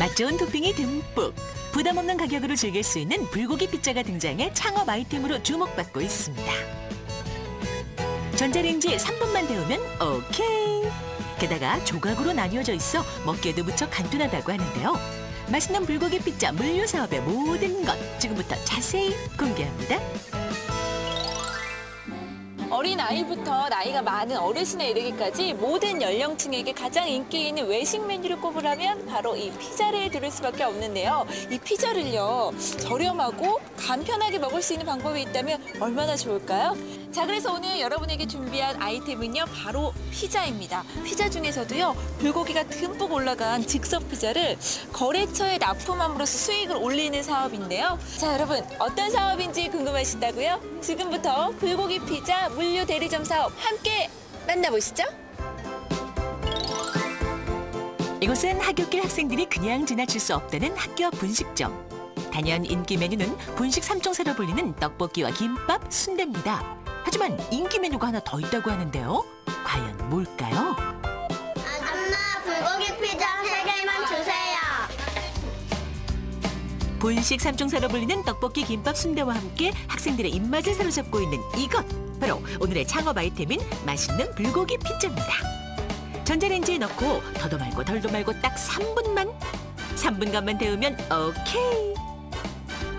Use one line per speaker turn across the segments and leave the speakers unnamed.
맛 좋은 토핑이 듬뿍, 부담 없는 가격으로 즐길 수 있는 불고기 피자가 등장해 창업 아이템으로 주목받고 있습니다. 전자레인지에 3분만 데우면 오케이! 게다가 조각으로 나뉘어져 있어 먹기에도 무척 간편하다고 하는데요. 맛있는 불고기 피자 물류 사업의 모든 것 지금부터 자세히 공개합니다.
어린 아이부터 나이가 많은 어르신에 이르기까지 모든 연령층에게 가장 인기 있는 외식 메뉴를 꼽으라면 바로 이 피자를 들을 수밖에 없는데요. 이 피자를요, 저렴하고 간편하게 먹을 수 있는 방법이 있다면 얼마나 좋을까요? 자, 그래서 오늘 여러분에게 준비한 아이템은요, 바로 피자입니다. 피자 중에서도요, 불고기가 듬뿍 올라간 즉석 피자를 거래처에 납품함으로써 수익을 올리는 사업인데요. 자, 여러분, 어떤 사업인지 궁금하시다고요? 지금부터 불고기 피자 물류 대리점 사업 함께 만나보시죠.
이곳은 하굣길 학생들이 그냥 지나칠 수 없다는 학교 분식점. 단연 인기 메뉴는 분식 삼총사로 불리는 떡볶이와 김밥, 순대입니다. 하지만 인기 메뉴가 하나 더 있다고 하는데요. 과연 뭘까요?
엄마, 불고기 피자 3개만 주세요.
분식 삼총사로 불리는 떡볶이, 김밥, 순대와 함께 학생들의 입맛을 사로잡고 있는 이것! 바로 오늘의 창업 아이템인 맛있는 불고기 피자입니다. 전자레인지에 넣고 더도 말고 덜도 말고 딱 3분간만 데우면 오케이!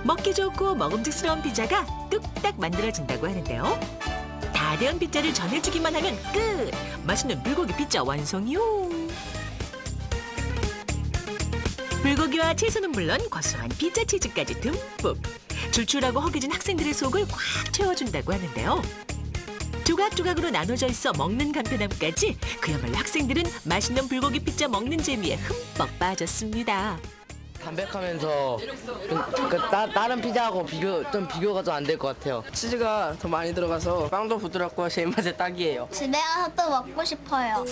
먹기 좋고 먹음직스러운 피자가 뚝딱 만들어진다고 하는데요. 다 데운 피자를 전해주기만 하면 끝! 맛있는 불고기 피자 완성이요! 불고기와 채소는 물론 고소한 피자 치즈까지 듬뿍! 출출하고 허기진 학생들의 속을 꽉 채워준다고 하는데요. 조각조각으로 나눠져 있어 먹는 간편함까지 그야말로 학생들은 맛있는 불고기 피자 먹는 재미에 흠뻑 빠졌습니다.
담백하면서 다른 피자하고 비교가 좀 안 될 것 같아요.
치즈가 더 많이 들어가서 빵도 부드럽고 제 입맛에 딱이에요.
집에 가서 또 먹고 싶어요.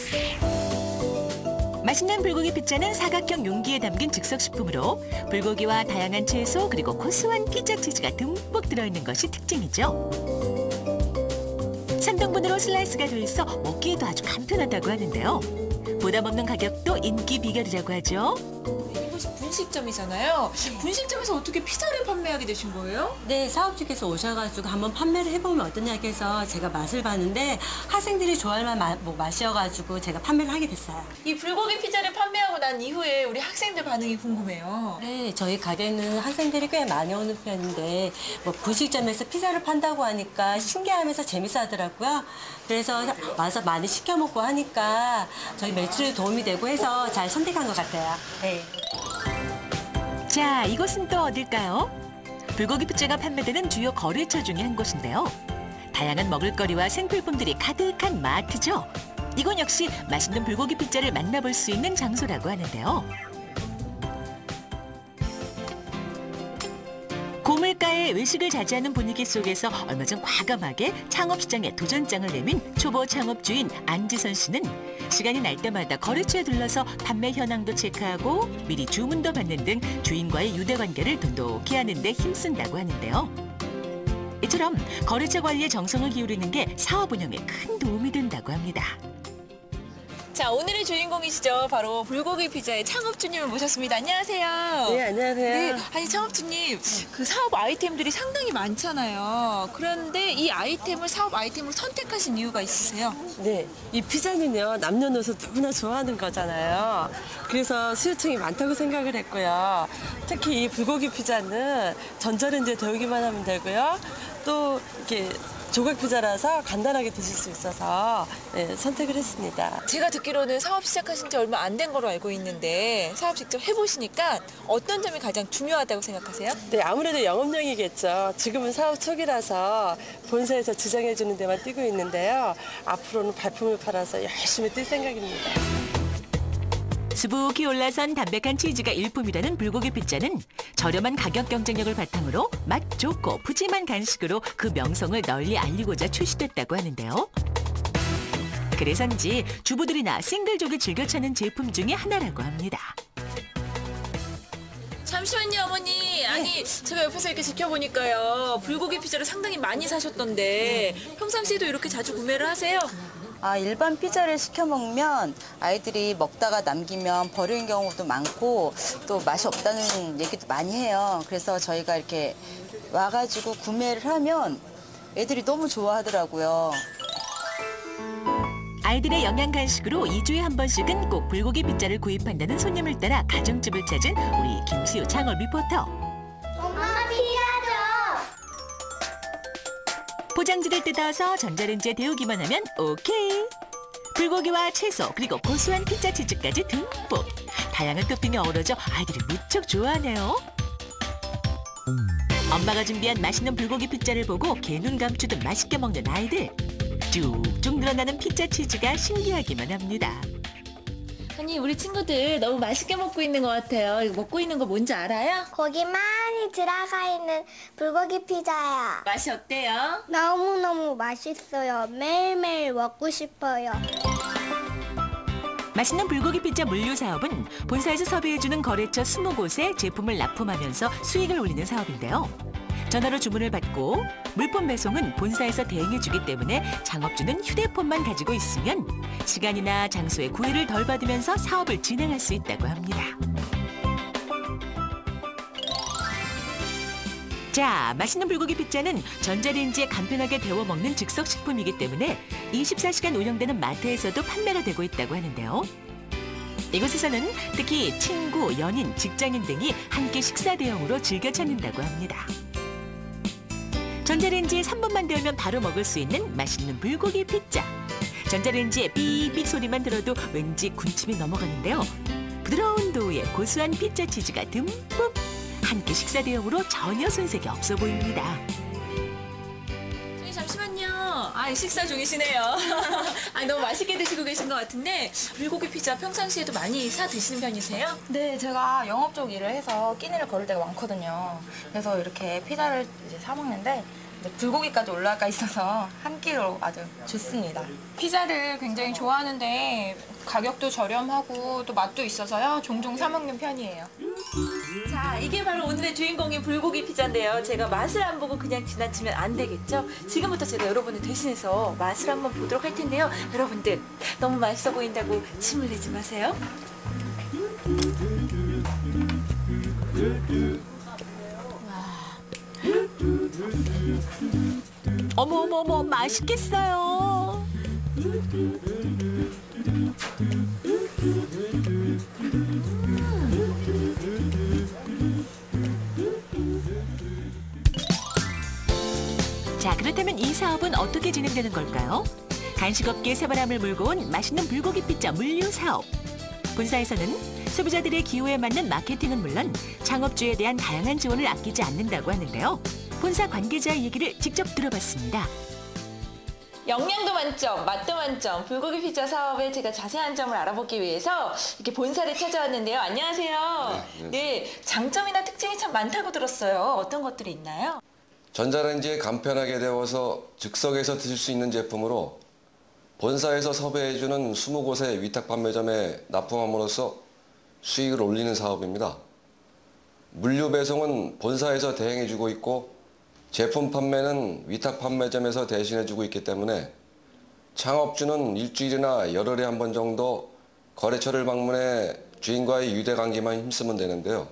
맛있는 불고기 피자는 사각형 용기에 담긴 즉석식품으로 불고기와 다양한 채소 그리고 고소한 피자 치즈가 듬뿍 들어있는 것이 특징이죠. 3등분으로 슬라이스가 돼 있어 먹기에도 아주 간편하다고 하는데요. 부담 없는 가격도 인기 비결이라고 하죠.
이곳이 분식점이잖아요. 분식점에서 어떻게 피자를 판매하게 되신 거예요?
네, 사업주께서 오셔가지고 한번 판매를 해보면 어떠냐 해서 제가 맛을 봤는데 학생들이 좋아할 만한 맛이어가지고 제가 판매를 하게 됐어요.
이 불고기 피자를 판매하고 난 이후에 우리 학생들 반응이 궁금해요.
네, 저희 가게는 학생들이 꽤 많이 오는 편인데 분식점에서 피자를 판다고 하니까 신기하면서 재밌어 하더라고요. 그래서 와서 많이 시켜 먹고 하니까 저희 매출에 도움이 되고 해서 잘 선택한 것 같아요. 네.
자, 이곳은 또 어딜까요? 불고기 피자가 판매되는 주요 거래처 중에 한 곳인데요. 다양한 먹을거리와 생필품들이 가득한 마트죠. 이곳 역시 맛있는 불고기 피자를 만나볼 수 있는 장소라고 하는데요. 고물가의 외식을 자제하는 분위기 속에서 얼마 전 과감하게 창업시장에 도전장을 내민 초보 창업주인 안지선 씨는 시간이 날 때마다 거래처에 들러서 판매 현황도 체크하고 미리 주문도 받는 등 주인과의 유대관계를 돈독히 하는 데 힘쓴다고 하는데요. 이처럼 거래처 관리에 정성을 기울이는 게 사업 운영에 큰 도움이 된다고 합니다.
자, 오늘의 주인공이시죠. 바로 불고기 피자의 창업주님을 모셨습니다. 안녕하세요.
네, 안녕하세요.
네, 아니 창업주님, 그 사업 아이템들이 상당히 많잖아요. 그런데 이 아이템을 사업 아이템으로 선택하신 이유가 있으세요?
네, 이 피자는요 남녀노소 누구나 좋아하는 거잖아요. 그래서 수요층이 많다고 생각을 했고요. 특히 이 불고기 피자는 전자레인지에 데우기만 하면 되고요. 또 이렇게 조각 피자라서 간단하게 드실 수 있어서 선택을 했습니다.
제가 듣기로는 사업 시작하신 지 얼마 안 된 거로 알고 있는데 사업 직접 해보시니까 어떤 점이 가장 중요하다고 생각하세요?
네, 아무래도 영업력이겠죠. 지금은 사업 초기라서 본사에서 지정해 주는 데만 뛰고 있는데요. 앞으로는 발품을 팔아서 열심히 뛸 생각입니다.
수북히 올라선 담백한 치즈가 일품이라는 불고기 피자는 저렴한 가격 경쟁력을 바탕으로 맛 좋고 푸짐한 간식으로 그 명성을 널리 알리고자 출시됐다고 하는데요. 그래서인지 주부들이나 싱글족이 즐겨 찾는 제품 중에 하나라고 합니다.
잠시만요, 어머니. 아니, 제가 옆에서 이렇게 지켜보니까요. 불고기 피자를 상당히 많이 사셨던데 평상시에도 이렇게 자주 구매를 하세요?
일반 피자를 시켜 먹으면 아이들이 먹다가 남기면 버리는 경우도 많고 또 맛이 없다는 얘기도 많이 해요. 그래서 저희가 이렇게 와가지고 구매를 하면 애들이 너무 좋아하더라고요.
아이들의 영양 간식으로 2주에 한 번씩은 꼭 불고기 피자를 구입한다는 손님을 따라 가정집을 찾은 우리 김시우 창업 리포터.
엄마 피자 줘.
포장지를 뜯어서 전자레인지에 데우기만 하면 오케이. 불고기와 채소 그리고 고소한 피자 치즈까지 듬뿍. 다양한 토핑이 어우러져 아이들이 무척 좋아하네요. 엄마가 준비한 맛있는 불고기 피자를 보고 개눈 감추듯 맛있게 먹는 아이들. 쭉쭉 늘어나는 피자 치즈가 신기하기만 합니다.
아니 우리 친구들 너무 맛있게 먹고 있는 것 같아요. 이거 먹고 있는 거 뭔지 알아요?
고기 많이 들어가 있는 불고기 피자야.
맛이 어때요?
너무너무 맛있어요. 매일매일 먹고 싶어요.
맛있는 불고기 피자 물류 사업은 본사에서 섭외해주는 거래처 20곳에 제품을 납품하면서 수익을 올리는 사업인데요. 전화로 주문을 받고 물품 배송은 본사에서 대행해주기 때문에 창업주는 휴대폰만 가지고 있으면 시간이나 장소의 구애를 덜 받으면서 사업을 진행할 수 있다고 합니다. 자, 맛있는 불고기 피자는 전자레인지에 간편하게 데워 먹는 즉석식품이기 때문에 24시간 운영되는 마트에서도 판매가 되고 있다고 하는데요. 이곳에서는 특히 친구, 연인, 직장인 등이 함께 식사 대용으로 즐겨 찾는다고 합니다. 전자레인지에 3분만 데우면 바로 먹을 수 있는 맛있는 불고기 피자. 전자레인지의 삐삐 소리만 들어도 왠지 군침이 넘어가는데요. 부드러운 도우에 고소한 피자 치즈가 듬뿍. 한 끼 식사 대용으로 전혀 손색이 없어 보입니다.
저희 잠시만요. 식사 중이시네요. 너무 맛있게 드시고 계신 것 같은데 불고기 피자 평상시에도 많이 사 드시는 편이세요?
네, 제가 영업 쪽 일을 해서 끼니를 거를 때가 많거든요. 그래서 이렇게 피자를 이제 사 먹는데 불고기까지 올라가 있어서 한 끼로 아주 좋습니다.
피자를 굉장히 좋아하는데 가격도 저렴하고 또 맛도 있어서요. 종종 사 먹는 편이에요.
자, 이게 바로 오늘의 주인공인 불고기 피자인데요. 제가 맛을 안 보고 그냥 지나치면 안 되겠죠? 지금부터 제가 여러분을 대신해서 맛을 한번 보도록 할 텐데요. 여러분들 너무 맛있어 보인다고 침을 내지 마세요.
어머어머머 맛있겠어요. 자, 그렇다면 이 사업은 어떻게 진행되는 걸까요? 간식업계에 새바람을 몰고 온 맛있는 불고기 피자 물류 사업. 본사에서는 소비자들의 기호에 맞는 마케팅은 물론 창업주에 대한 다양한 지원을 아끼지 않는다고 하는데요. 본사 관계자의 얘기를 직접 들어봤습니다.
영양도 만점, 맛도 만점, 불고기 피자 사업의 제가 자세한 점을 알아보기 위해서 이렇게 본사를 찾아왔는데요. 안녕하세요. 네, 장점이나 특징이 참 많다고 들었어요. 어떤 것들이 있나요?
전자레인지에 간편하게 데워서 즉석에서 드실 수 있는 제품으로 본사에서 섭외해주는 20곳의 위탁 판매점에 납품함으로써 수익을 올리는 사업입니다. 물류 배송은 본사에서 대행해주고 있고 제품 판매는 위탁 판매점에서 대신해주고 있기 때문에 창업주는 일주일이나 열흘에 한 번 정도 거래처를 방문해 주인과의 유대관계만 힘쓰면 되는데요.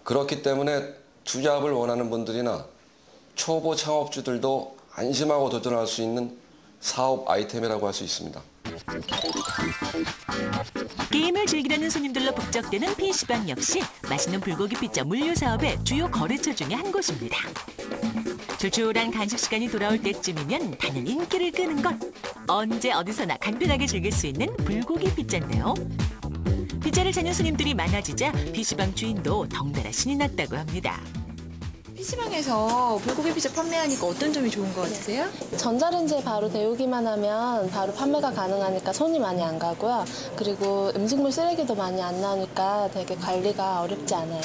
그렇기 때문에 투잡을 원하는 분들이나 초보 창업주들도 안심하고 도전할 수 있는 사업 아이템이라고 할 수 있습니다.
게임을 즐기려는 손님들로 북적대는 PC방 역시 맛있는 불고기 피자 물류 사업의 주요 거래처 중에 한 곳입니다. 출출한 간식 시간이 돌아올 때쯤이면 단연 인기를 끄는 것. 언제 어디서나 간편하게 즐길 수 있는 불고기 피자인데요. 피자를 찾는 손님들이 많아지자 PC방 주인도 덩달아 신이 났다고 합니다.
PC방에서 불고기 피자 판매하니까 어떤 점이 좋은 것 같으세요?
전자레인지에 바로 데우기만 하면 바로 판매가 가능하니까 손이 많이 안 가고요. 그리고 음식물 쓰레기도 많이 안 나오니까 되게 관리가 어렵지 않아요.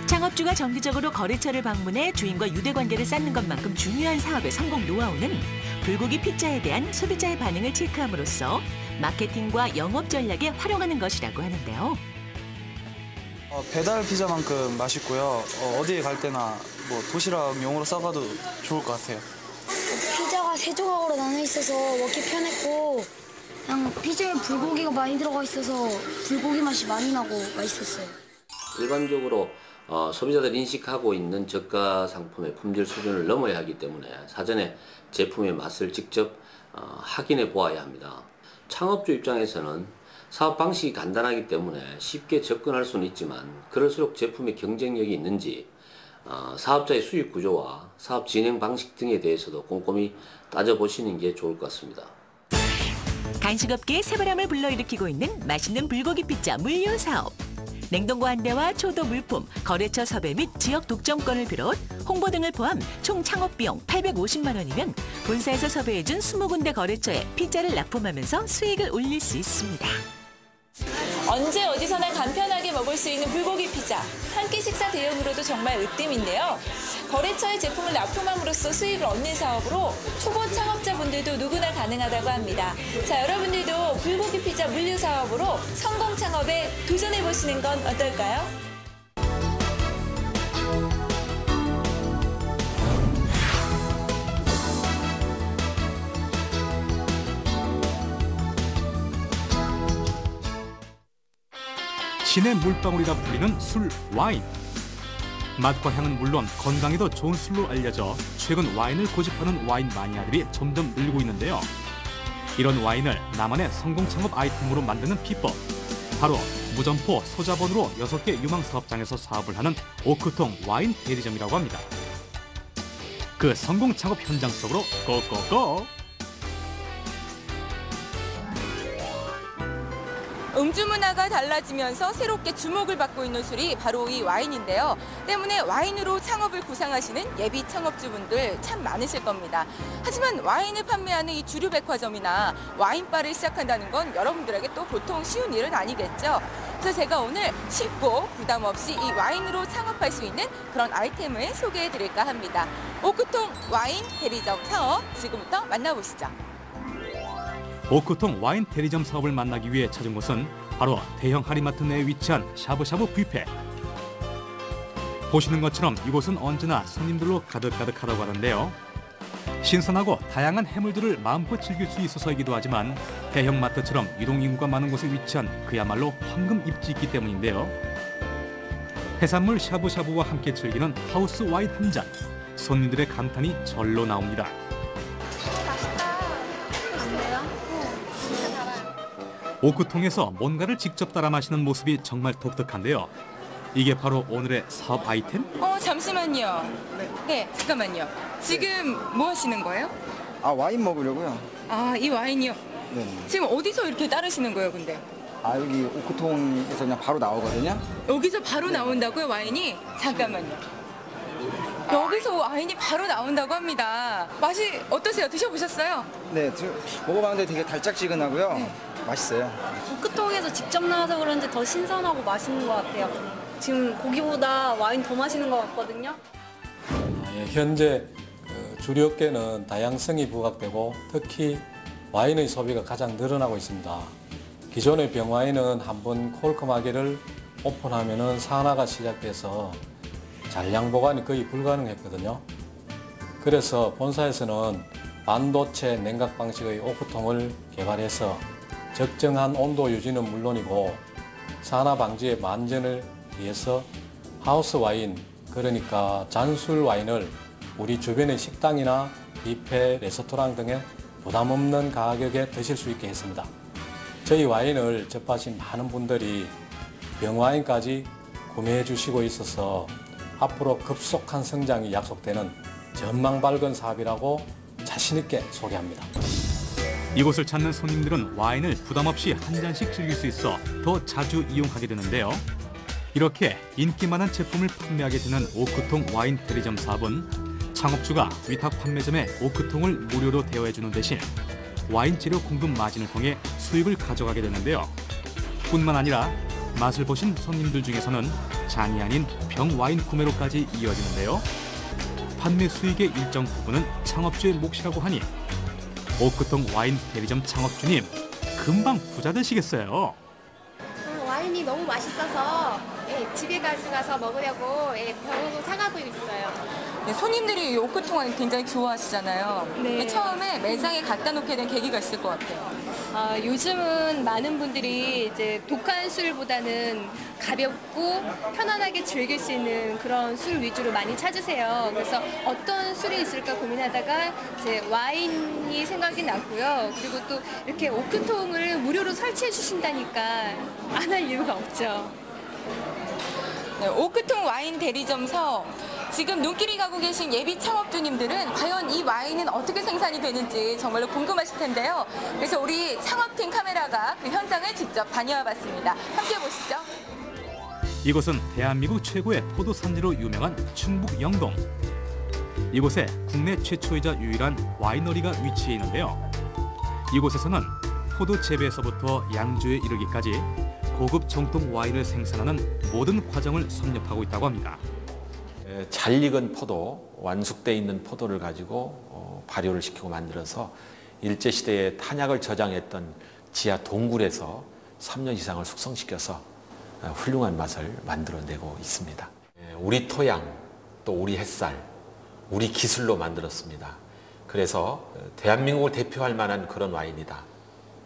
창업주가 정기적으로 거래처를 방문해 주인과 유대관계를 쌓는 것만큼 중요한 사업의 성공 노하우는 불고기 피자에 대한 소비자의 반응을 체크함으로써 마케팅과 영업 전략에 활용하는 것이라고 하는데요.
배달 피자만큼 맛있고요. 어디에 갈 때나 뭐 도시락용으로 싸가도 좋을 것 같아요.
세 조각으로 나눠 있어서 먹기 편했고 그냥 피자에 불고기가 많이 들어가 있어서 불고기 맛이 많이 나고 맛있었어요.
일반적으로 소비자들이 인식하고 있는 저가 상품의 품질 수준을 넘어야 하기 때문에 사전에 제품의 맛을 직접 확인해 보아야 합니다. 창업주 입장에서는 사업 방식이 간단하기 때문에 쉽게 접근할 수는 있지만 그럴수록 제품의 경쟁력이 있는지 사업자의 수익 구조와 사업 진행 방식 등에 대해서도 꼼꼼히 따져보시는 게 좋을 것 같습니다.
간식업계에 새바람을 불러일으키고 있는 맛있는 불고기 피자 물류 사업. 냉동고 한 대와 초도 물품, 거래처 섭외 및 지역 독점권을 비롯 홍보 등을 포함 총 창업 비용 850만 원이면 본사에서 섭외해준 20군데 거래처에 피자를 납품하면서 수익을 올릴 수 있습니다.
언제 어디서나 간편하게 먹을 수 있는 불고기 피자. 한 끼 식사 대용으로도 정말 으뜸인데요. 거래처의 제품을 납품함으로써 수익을 얻는 사업으로 초보 창업자분들도 누구나 가능하다고 합니다. 자, 여러분들도 불고기 피자 물류 사업으로 성공 창업에 도전해보시는 건 어떨까요?
신의 물방울이라 불리는 술, 와인. 맛과 향은 물론 건강에도 좋은 술로 알려져 최근 와인을 고집하는 와인 마니아들이 점점 늘고 있는데요. 이런 와인을 나만의 성공 창업 아이템으로 만드는 비법. 바로 무점포 소자본으로 6개 유망 사업장에서 사업을 하는 오크통 와인 대리점이라고 합니다. 그 성공 창업 현장 속으로 고고고!
음주 문화가 달라지면서 새롭게 주목을 받고 있는 술이 바로 이 와인인데요. 때문에 와인으로 창업을 구상하시는 예비 창업주분들 참 많으실 겁니다. 하지만 와인을 판매하는 이 주류 백화점이나 와인바를 시작한다는 건 여러분들에게 또 보통 쉬운 일은 아니겠죠. 그래서 제가 오늘 쉽고 부담 없이 이 와인으로 창업할 수 있는 그런 아이템을 소개해 드릴까 합니다. 오크통 와인 대리점 사업 지금부터 만나보시죠.
오크통 와인 대리점 사업을 만나기 위해 찾은 곳은 바로 대형 한인마트 내에 위치한 샤브샤브 뷔페. 보시는 것처럼 이곳은 언제나 손님들로 가득가득하다고 하는데요. 신선하고 다양한 해물들을 마음껏 즐길 수 있어서이기도 하지만 대형 마트처럼 유동인구가 많은 곳에 위치한 그야말로 황금 입지이기 때문인데요. 해산물 샤브샤브와 함께 즐기는 하우스 와인 한 잔. 손님들의 감탄이 절로 나옵니다. 오크통에서 뭔가를 직접 따라 마시는 모습이 정말 독특한데요. 이게 바로 오늘의 사업 아이템?
잠시만요. 네, 잠깐만요. 지금 뭐 하시는 거예요?
와인 먹으려고요.
이 와인이요?
네.
지금 어디서 이렇게 따르시는 거예요, 근데?
여기 오크통에서 그냥 바로 나오거든요.
여기서 바로 나온다고요, 와인이? 잠깐만요. 여기서 와인이 바로 나온다고 합니다. 맛이 어떠세요? 드셔보셨어요?
네, 먹어봤는데 되게 달짝지근하고요.
네.
맛있어요.
오크통에서 직접 나와서 그런지 더 신선하고 맛있는 것 같아요. 지금 고기보다 와인 더 마시는 것 같거든요.
현재 주류업계는 다양성이 부각되고 특히 와인의 소비가 가장 늘어나고 있습니다. 기존의 병와인은 한번 콜크마개를 오픈하면 산화가 시작돼서 잔량 보관이 거의 불가능했거든요. 그래서 본사에서는 반도체 냉각 방식의 오크통을 개발해서 적정한 온도 유지는 물론이고 산화 방지의 만전을 위해서 하우스 와인, 그러니까 잔술 와인을 우리 주변의 식당이나 뷔페, 레스토랑 등에 부담 없는 가격에 드실 수 있게 했습니다. 저희 와인을 접하신 많은 분들이 병와인까지 구매해 주시고 있어서 앞으로 급속한 성장이 약속되는 전망 밝은 사업이라고 자신 있게 소개합니다.
이곳을 찾는 손님들은 와인을 부담 없이 한 잔씩 즐길 수 있어 더 자주 이용하게 되는데요. 이렇게 인기 많은 제품을 판매하게 되는 오크통 와인 대리점 사업은 창업주가 위탁 판매점에 오크통을 무료로 대여해주는 대신 와인 재료 공급 마진을 통해 수익을 가져가게 되는데요. 뿐만 아니라 맛을 보신 손님들 중에서는 잔이 아닌 병 와인 구매로까지 이어지는데요. 판매 수익의 일정 부분은 창업주의 몫이라고 하니 오크통 와인 대리점 창업주님, 금방 부자 되시겠어요.
와인이 너무 맛있어서 집에 가져가서 먹으려고 병으로 사가고 있어요.
네, 손님들이 이 오크통 와인 굉장히 좋아하시잖아요.
네.
처음에 매장에 갖다 놓게 된 계기가 있을 것 같아요.
요즘은 많은 분들이 이제 독한 술보다는 가볍고 편안하게 즐길 수 있는 그런 술 위주로 많이 찾으세요. 그래서 어떤 술이 있을까 고민하다가 이제 와인이 생각이 났고요. 그리고 또 이렇게 오크통을 무료로 설치해 주신다니까 안 할 이유가 없죠.
네, 오크통 와인 대리점 사업. 지금 눈길이 가고 계신 예비 창업주님들은 과연 이 와인은 어떻게 생산이 되는지 정말로 궁금하실 텐데요. 그래서 우리 창업팀 카메라가 그 현장을 직접 다녀와 봤습니다. 함께 보시죠.
이곳은 대한민국 최고의 포도 산지로 유명한 충북 영동. 이곳에 국내 최초이자 유일한 와이너리가 위치해 있는데요. 이곳에서는 포도 재배에서부터 양조에 이르기까지 고급 정통 와인을 생산하는 모든 과정을 섭렵하고 있다고 합니다.
잘 익은 포도, 완숙돼 있는 포도를 가지고 발효를 시키고 만들어서 일제시대에 탄약을 저장했던 지하 동굴에서 3년 이상을 숙성시켜서 훌륭한 맛을 만들어내고 있습니다. 우리 토양, 또 우리 햇살, 우리 기술로 만들었습니다. 그래서 대한민국을 대표할 만한 그런 와인이다.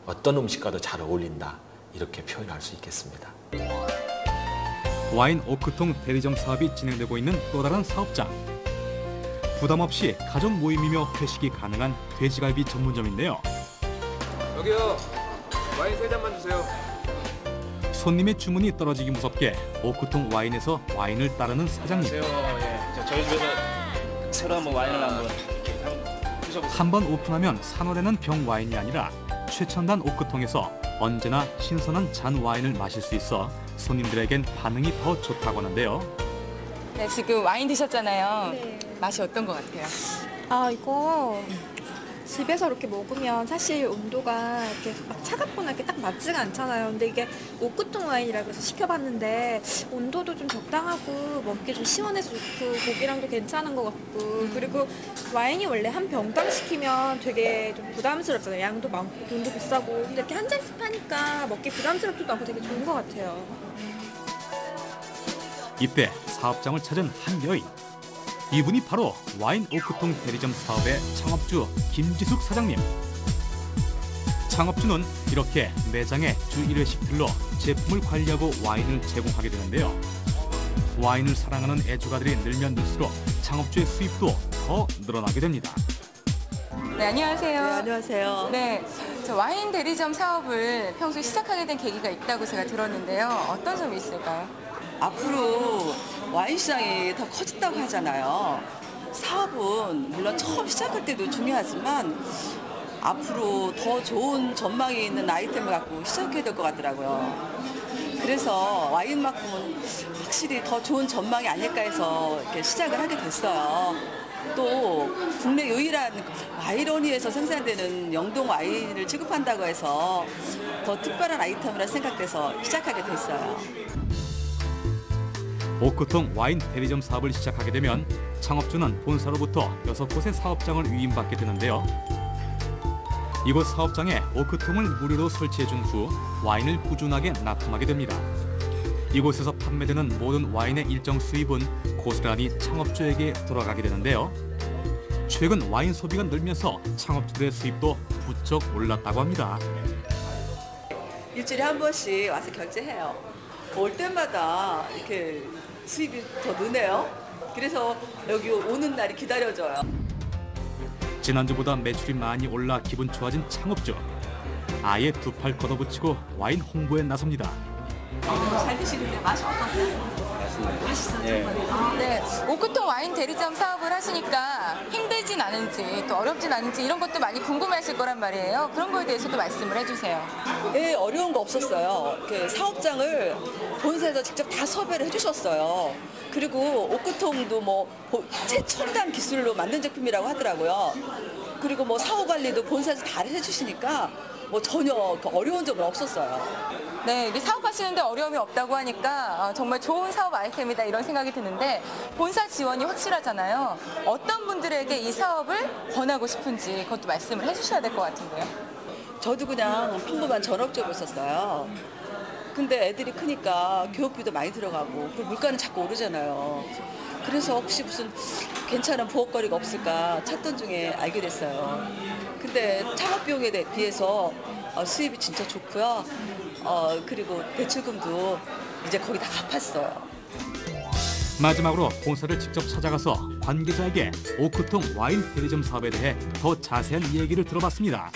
어떤 음식과도 잘 어울린다. 이렇게 표현할 수 있겠습니다.
와인 오크통 대리점 사업이 진행되고 있는 또 다른 사업장. 부담 없이 가족 모임이며 회식이 가능한 돼지갈비 전문점인데요.
여기요. 와인 3잔만 주세요.
손님의 주문이 떨어지기 무섭게 오크통 와인에서 와인을 따르는 사장님.
예, 저희 집에서 새로 한번 와인을 한번 드셔보세요.
한번 오픈하면 산월에는 병 와인이 아니라 최첨단 오크통에서 언제나 신선한 잔 와인을 마실 수 있어 손님들에겐 반응이 더 좋다고 하는데요.
네, 지금 와인 드셨잖아요.
네.
맛이 어떤 것 같아요?
이거 집에서 이렇게 먹으면 사실 온도가 이렇게 막 차갑거나 이렇게 딱 맞지가 않잖아요. 근데 이게 오크통 와인이라고 해서 시켜봤는데 온도도 좀 적당하고 먹기 좀 시원해서 좋고 고기랑도 괜찮은 것 같고 그리고 와인이 원래 한 병당 시키면 되게 좀 부담스럽잖아요. 양도 많고 돈도 비싸고 근데 이렇게 한 잔씩 파니까 먹기 부담스럽지도 않고 되게 좋은 것 같아요.
이때 사업장을 찾은 한 여인. 이분이 바로 와인 오크통 대리점 사업의 창업주 김지숙 사장님. 창업주는 이렇게 매장에 주 1회씩 들러 제품을 관리하고 와인을 제공하게 되는데요. 와인을 사랑하는 애주가들이 늘면 늘수록 창업주의 수입도 더 늘어나게 됩니다.
네, 안녕하세요.
네, 안녕하세요.
네, 저 와인 대리점 사업을 평소에 시작하게 된 계기가 있다고 제가 들었는데요. 어떤 점이 있을까요?
앞으로 와인 시장이 더 커진다고 하잖아요. 사업은 물론 처음 시작할 때도 중요하지만 앞으로 더 좋은 전망이 있는 아이템을 갖고 시작해야 될 것 같더라고요. 그래서 와인만큼은 확실히 더 좋은 전망이 아닐까 해서 이렇게 시작을 하게 됐어요. 또 국내 유일한 와이너리에서 생산되는 영동 와인을 취급한다고 해서 더 특별한 아이템이라 생각돼서 시작하게 됐어요.
오크통 와인 대리점 사업을 시작하게 되면 창업주는 본사로부터 6곳의 사업장을 위임받게 되는데요. 이곳 사업장에 오크통을 무료로 설치해준 후 와인을 꾸준하게 납품하게 됩니다. 이곳에서 판매되는 모든 와인의 일정 수입은 고스란히 창업주에게 돌아가게 되는데요. 최근 와인 소비가 늘면서 창업주들의 수입도 부쩍 올랐다고 합니다.
일주일에 한 번씩 와서 결제해요. 올 때마다 이렇게 수입이 더 느네요. 그래서 여기 오는 날이 기다려져요.
지난주보다 매출이 많이 올라 기분 좋아진 창업주. 아예 두 팔 걷어붙이고 와인 홍보에 나섭니다.
잘 드시는데 맛이 어떠세요? 맛있어요.
네, 오크통 와인 대리점 사업을 하시니까 힘들진 않은지 또 어렵진 않은지 이런 것도 많이 궁금해하실 거란 말이에요. 그런 거에 대해서도 말씀을 해주세요.
네, 어려운 거 없었어요. 이렇게 사업장을 본사에서 직접 다 섭외를 해주셨어요. 그리고 오크통도 뭐 최첨단 기술로 만든 제품이라고 하더라고요. 그리고 뭐 사후 관리도 본사에서 다 해주시니까 뭐 전혀 어려운 점은 없었어요.
네, 이게 사업하시는데 어려움이 없다고 하니까 정말 좋은 사업 아이템이다 이런 생각이 드는데 본사 지원이 확실하잖아요. 어떤 분들에게 이 사업을 권하고 싶은지 그것도 말씀을 해주셔야 될 것 같은데요.
저도 그냥 평범한 전업주부였었어요. 근데 애들이 크니까 교육비도 많이 들어가고 그리고 물가는 자꾸 오르잖아요. 그래서 혹시 무슨 괜찮은 부업거리가 없을까 찾던 중에 알게 됐어요. 근데 창업 비용에 비해서 수입이 진짜 좋고요. 그리고 대출금도 이제 거의 다 갚았어요.
마지막으로 본사를 직접 찾아가서 관계자에게 오크통 와인 대리점 사업에 대해 더 자세한 얘기를 들어봤습니다.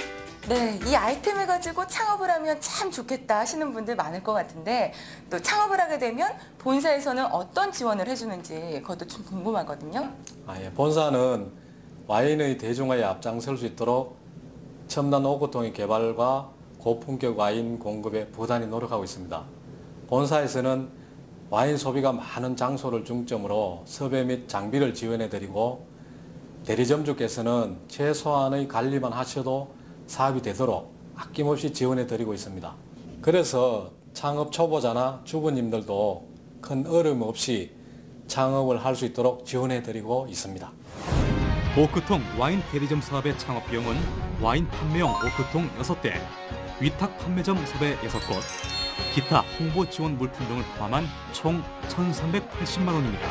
네, 이 아이템을 가지고 창업을 하면 참 좋겠다 하시는 분들 많을 것 같은데 또 창업을 하게 되면 본사에서는 어떤 지원을 해주는지 그것도 좀 궁금하거든요.
본사는 와인의 대중화에 앞장설 수 있도록 첨단 오크통의 개발과 고품격 와인 공급에 부단히 노력하고 있습니다. 본사에서는 와인 소비가 많은 장소를 중점으로 섭외 및 장비를 지원해드리고 대리점주께서는 최소한의 관리만 하셔도 사업이 되도록 아낌없이 지원해드리고 있습니다. 그래서 창업 초보자나 주부님들도 큰 어려움 없이 창업을 할 수 있도록 지원해드리고 있습니다.
오크통 와인 대리점 사업의 창업 비용은 와인 판매용 오크통 6대, 위탁 판매점 섭외 6곳, 기타 홍보 지원 물품 등을 포함한 총 1,380만 원입니다.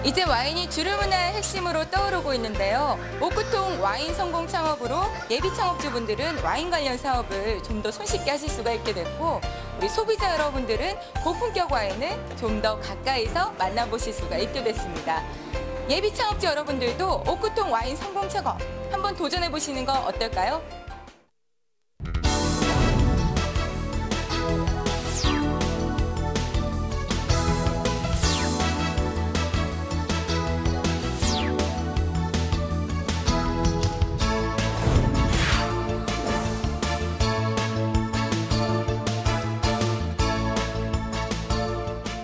이제 와인이 주류문화의 핵심으로 떠오르고 있는데요. 오크통 와인 성공 창업으로 예비 창업주분들은 와인 관련 사업을 좀 더 손쉽게 하실 수가 있게 됐고 우리 소비자 여러분들은 고품격 와인을 좀 더 가까이서 만나보실 수가 있게 됐습니다. 예비 창업주 여러분들도 오크통 와인 성공 창업 한번 도전해보시는 거 어떨까요?